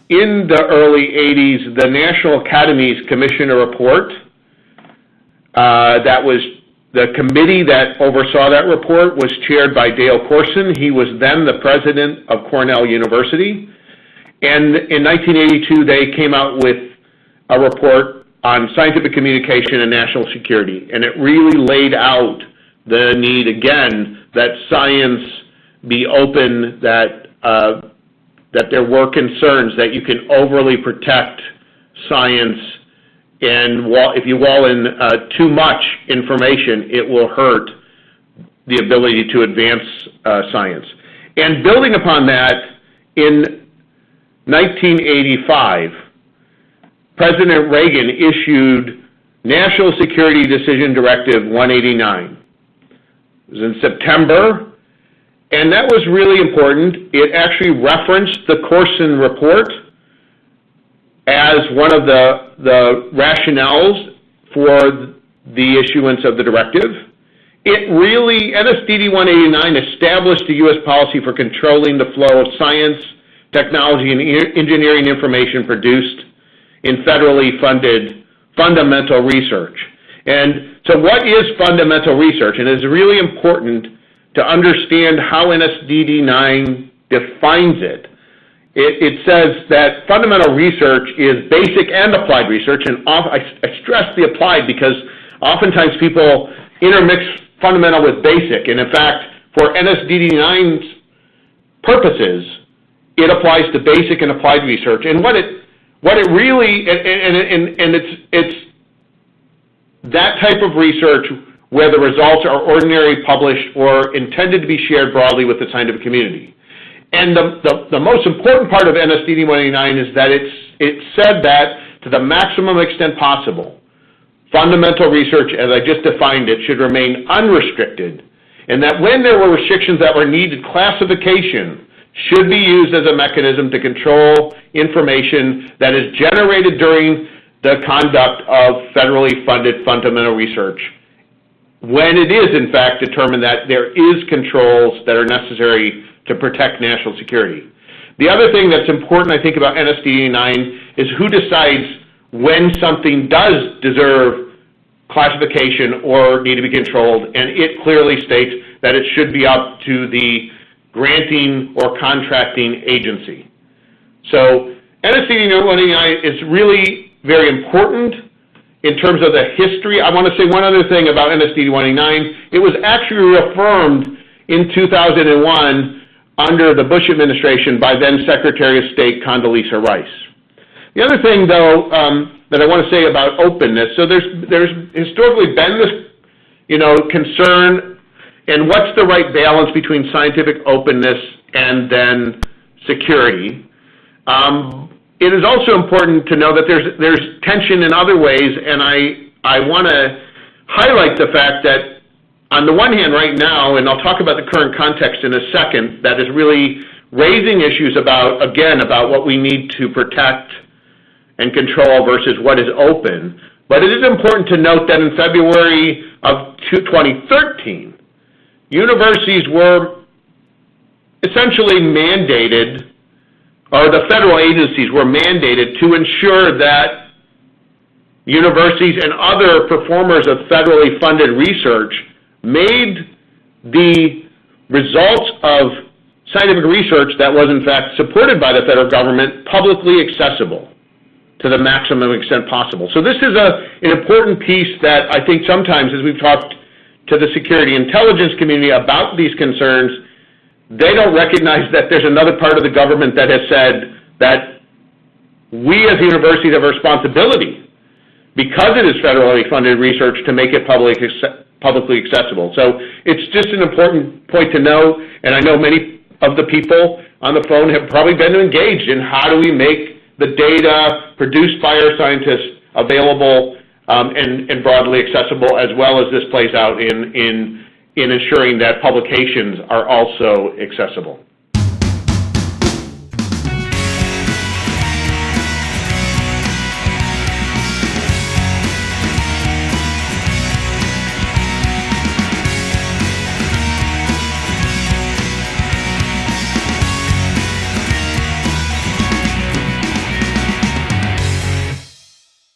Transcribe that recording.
in the early 80s, the National Academies commissioned a report that was the committee that oversaw that report was chaired by Dale Corson. He was then the president of Cornell University. And in 1982, they came out with a report on scientific communication and national security. And it really laid out the need, again, that science be open, that there were concerns that you can overly protect science, and if you wall in too much information, it will hurt the ability to advance science. And building upon that, in 1985, President Reagan issued National Security Decision Directive 189. It was in September, and that was really important. It actually referenced the Corson report as one of the rationales for the issuance of the directive. It really, NSDD 189 established a U.S. policy for controlling the flow of science, technology, and engineering information produced in federally funded fundamental research. And so what is fundamental research? And it's really important to understand how NSDD 9 defines it. It says that fundamental research is basic and applied research, and I stress the applied because oftentimes people intermix fundamental with basic, and in fact, for NSDD 9's purposes, it applies to basic and applied research. And what it really, and it's that type of research where the results are ordinarily published or intended to be shared broadly with the scientific community. And the most important part of NSDD 189 is that it said that to the maximum extent possible, fundamental research, as I just defined it, should remain unrestricted, and that when there were restrictions that were needed, classification should be used as a mechanism to control information that is generated during the conduct of federally funded fundamental research, when it is, in fact, determined that there is controls that are necessary to protect national security. The other thing that's important, I think, about NSDD 9 is who decides when something does deserve classification or need to be controlled, and it clearly states that it should be up to the granting or contracting agency. So NSDD 189 is really very important in terms of the history. I want to say one other thing about NSDD 189. It was actually reaffirmed in 2001 under the Bush administration by then Secretary of State Condoleezza Rice. The other thing, though, that I want to say about openness, so there's historically been this, concern, and what's the right balance between scientific openness and then security. It is also important to know that there's tension in other ways, and I want to highlight the fact that on the one hand right now, and I'll talk about the current context in a second, that is really raising issues about what we need to protect and control versus what is open. But it is important to note that in February of 2013, universities were essentially mandated, or the federal agencies were mandated to ensure that universities and other performers of federally funded research made the results of scientific research that was in fact supported by the federal government publicly accessible to the maximum extent possible. So this is an important piece that I think sometimes as we've talked to the security intelligence community about these concerns, they don't recognize that there's another part of the government that has said that we as universities have a responsibility, because it is federally funded research, to make it publicly accessible. So it's just an important point to know, and I know many of the people on the phone have probably been engaged in how do we make the data produced by our scientists available and broadly accessible, as well as this plays out in ensuring that publications are also accessible.